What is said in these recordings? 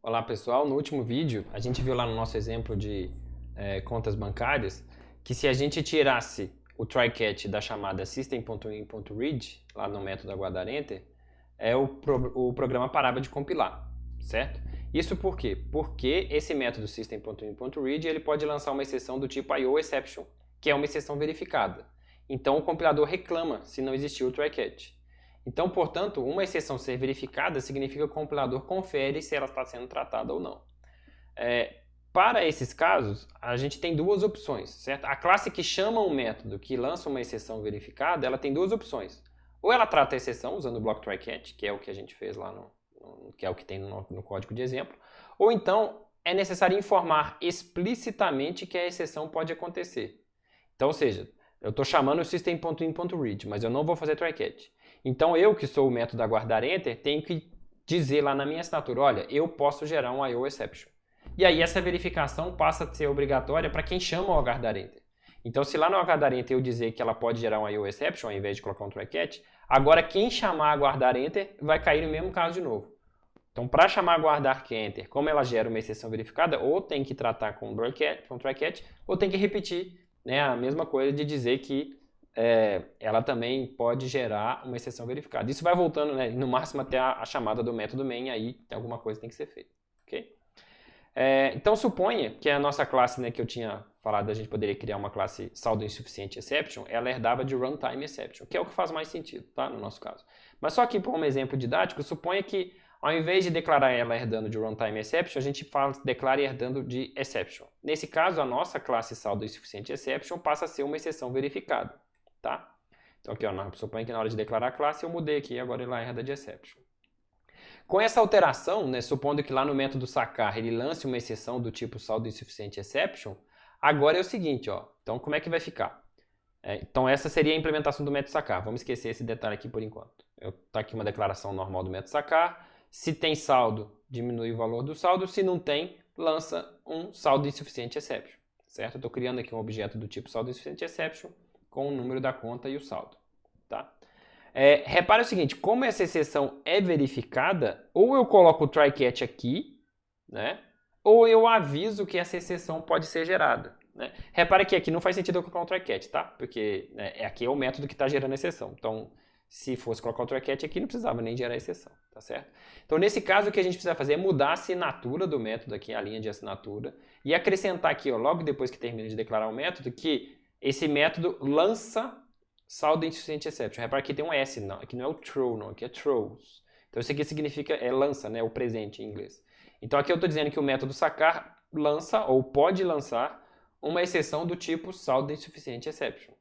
Olá pessoal, no último vídeo a gente viu lá no nosso exemplo de contas bancárias que se a gente tirasse o try-catch da chamada system.in.read, lá no método aguardar enter, o programa parava de compilar, certo? Isso por quê? Porque esse método system.in.read ele pode lançar uma exceção do tipo IOException, que é uma exceção verificada. Então o compilador reclama se não existiu o try-catch. Então, portanto, uma exceção ser verificada significa que o compilador confere se ela está sendo tratada ou não. Para esses casos, a gente tem duas opções, certo? A classe que chama um método que lança uma exceção verificada, ela tem duas opções. Ou ela trata a exceção usando o block try-catch, que é o que a gente fez lá que é o que tem no código de exemplo, ou então é necessário informar explicitamente que a exceção pode acontecer. Então, ou seja, eu estou chamando o system.in.read, mas eu não vou fazer try-catch. Então eu, que sou o método aguardar enter, tenho que dizer lá na minha assinatura, olha, eu posso gerar um IOException. E aí essa verificação passa a ser obrigatória para quem chama o aguardar enter. Então se lá no aguardar enter eu dizer que ela pode gerar um IOException ao invés de colocar um try-catch, agora quem chamar aguardar enter vai cair no mesmo caso de novo. Então para chamar aguardar enter, como ela gera uma exceção verificada, ou tem que tratar com try-catch, ou tem que repetir, né, a mesma coisa de dizer que ela também pode gerar uma exceção verificada. Isso vai voltando, né, no máximo até a chamada do método main, aí alguma coisa tem que ser feita. Okay? Então suponha que a nossa classe, né, que eu tinha falado, a gente poderia criar uma classe saldo insuficiente exception, ela herdava de runtime exception, que é o que faz mais sentido, tá, no nosso caso. Mas só que por um exemplo didático, suponha que ao invés de declarar ela herdando de runtime exception, a gente declara herdando de exception. Nesse caso, a nossa classe saldo insuficiente exception passa a ser uma exceção verificada. Tá? Então aqui, suponha que na hora de declarar a classe eu mudei aqui, agora ela herda de exception. Com essa alteração, né, supondo que lá no método sacar ele lance uma exceção do tipo saldo insuficiente exception, agora é o seguinte, ó, então como é que vai ficar? Então essa seria a implementação do método sacar, vamos esquecer esse detalhe aqui por enquanto. Tá aqui uma declaração normal do método sacar, se tem saldo, diminui o valor do saldo, se não tem, lança um saldo insuficiente exception, certo? Eu estou criando aqui um objeto do tipo saldo insuficiente exception, com o número da conta e o saldo. Tá? Repare o seguinte, como essa exceção é verificada, ou eu coloco o try-catch aqui, né, ou eu aviso que essa exceção pode ser gerada. Né? Repare que aqui não faz sentido eu colocar um try-catch, tá? Porque aqui é o método que está gerando a exceção. Então, se fosse colocar o try-catch aqui, não precisava nem gerar a exceção, tá certo? Então, nesse caso, o que a gente precisa fazer é mudar a assinatura do método aqui, a linha de assinatura, e acrescentar aqui, ó, logo depois que termina de declarar o método, que esse método lança saldo insuficiente exception. Repara que tem um S, não. Aqui não é o throw, não. Aqui é throws. Então isso aqui significa, lança, né? O presente em inglês. Então aqui eu estou dizendo que o método sacar lança, ou pode lançar, uma exceção do tipo saldo insuficiente exception.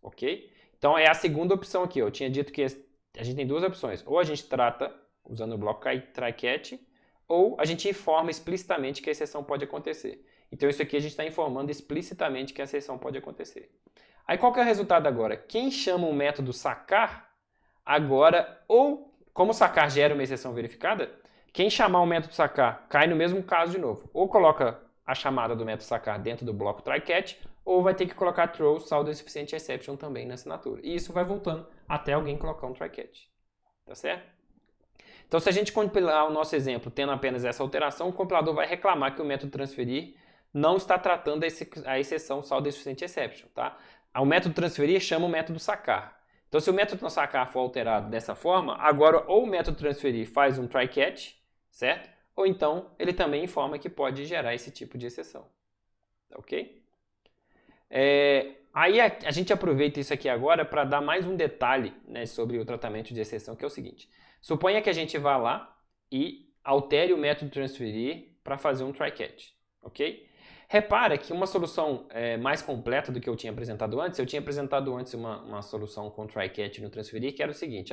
Ok? Então é a segunda opção aqui. Eu tinha dito que a gente tem duas opções. Ou a gente trata usando o bloco try-catch, ou a gente informa explicitamente que a exceção pode acontecer. Então isso aqui a gente está informando explicitamente que a exceção pode acontecer. Aí qual que é o resultado agora? Quem chama o método sacar, agora, ou como sacar gera uma exceção verificada, quem chamar o método sacar cai no mesmo caso de novo. Ou coloca a chamada do método sacar dentro do bloco try-catch, ou vai ter que colocar throw saldo insuficiente exception também na assinatura. E isso vai voltando até alguém colocar um try-catch. Tá certo? Então se a gente compilar o nosso exemplo tendo apenas essa alteração, o compilador vai reclamar que o método transferir não está tratando a exceção saldo insuficiente exception. Tá? O método transferir chama o método sacar. Então se o método sacar for alterado dessa forma, agora ou o método transferir faz um try-catch, certo? Ou então ele também informa que pode gerar esse tipo de exceção. Ok? Aí a gente aproveita isso aqui agora para dar mais um detalhe, né, sobre o tratamento de exceção, que é o seguinte. Suponha que a gente vá lá e altere o método transferir para fazer um try-catch. Ok? Repara que uma solução mais completa do que eu tinha apresentado antes, eu tinha apresentado antes uma solução com try-catch no transferir, que era o seguinte,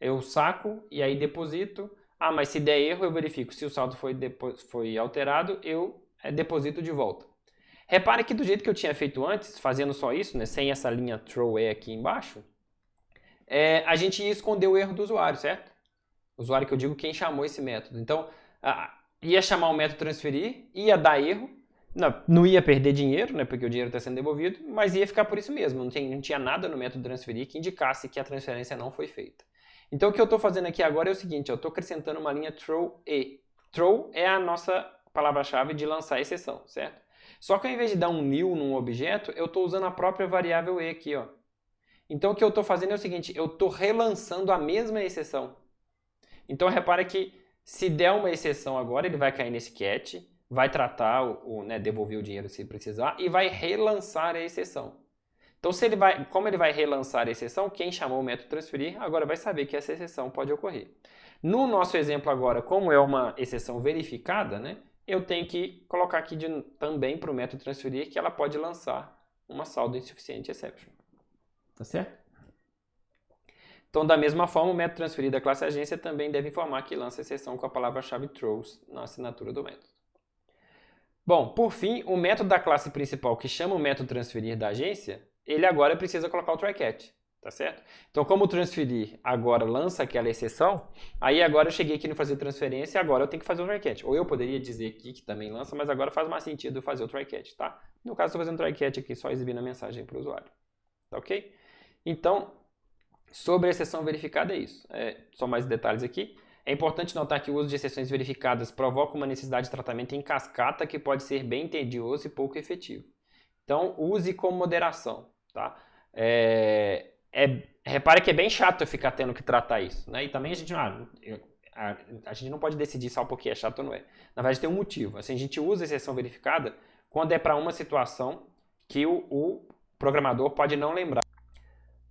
eu saco e aí deposito, mas se der erro eu verifico se o saldo foi alterado, eu deposito de volta. Repare que do jeito que eu tinha feito antes, fazendo só isso, né, sem essa linha throw aqui embaixo, a gente ia esconder o erro do usuário, certo? O usuário que eu digo quem chamou esse método. Então, ia chamar o método transferir, ia dar erro, não ia perder dinheiro, né, porque o dinheiro está sendo devolvido, mas ia ficar por isso mesmo, não tinha nada no método transferir que indicasse que a transferência não foi feita. Então o que eu estou fazendo aqui agora é o seguinte, eu estou acrescentando uma linha throw throw é a nossa palavra-chave de lançar exceção, certo? Só que ao invés de dar um new num objeto, eu estou usando a própria variável e aqui, ó. Então o que eu estou fazendo é o seguinte, eu estou relançando a mesma exceção. Então repara que se der uma exceção agora, ele vai cair nesse catch, vai tratar, né, devolver o dinheiro se precisar e vai relançar a exceção. Então como ele vai relançar a exceção, quem chamou o método transferir agora vai saber que essa exceção pode ocorrer. No nosso exemplo agora, como é uma exceção verificada, né, eu tenho que colocar aqui também para o método transferir que ela pode lançar uma saldo insuficiente exception. Tá certo? Então, da mesma forma, o método transferir da classe agência também deve informar que lança exceção com a palavra-chave throws na assinatura do método. Bom, por fim, o método da classe principal que chama o método transferir da agência, ele agora precisa colocar o try-catch, tá certo? Então, como o transferir agora lança aquela exceção, aí agora eu cheguei aqui no fazer transferência e agora eu tenho que fazer o try-catch. Ou eu poderia dizer aqui que também lança, mas agora faz mais sentido eu fazer o try-catch, tá? No caso, estou fazendo o try-catch aqui, só exibindo a mensagem para o usuário. Tá ok? Então, sobre a exceção verificada é isso. Só mais detalhes aqui. É importante notar que o uso de exceções verificadas provoca uma necessidade de tratamento em cascata que pode ser bem tedioso e pouco efetivo. Então, use com moderação. Tá? Repare que é bem chato eu ficar tendo que tratar isso. Né? E também a gente não pode decidir só porque é chato ou não é. Na verdade, tem um motivo. Assim, a gente usa a exceção verificada quando é para uma situação que o programador pode não lembrar.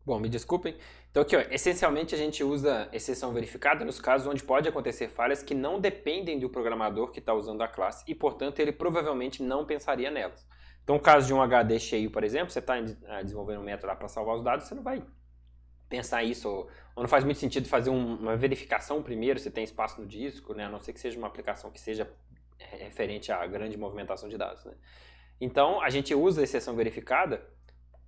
Bom, me desculpem. Então aqui, ó, essencialmente a gente usa exceção verificada nos casos onde pode acontecer falhas que não dependem do programador que está usando a classe e, portanto, ele provavelmente não pensaria nelas. Então, no caso de um HD cheio, por exemplo, você está desenvolvendo um método lá para salvar os dados, você não vai pensar isso, ou não faz muito sentido fazer uma verificação primeiro se tem espaço no disco, né? A não ser que seja uma aplicação que seja referente à grande movimentação de dados. Né? Então, a gente usa a exceção verificada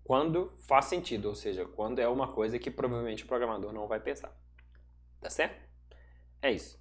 quando faz sentido, ou seja, quando é uma coisa que provavelmente o programador não vai pensar. Tá certo? É isso.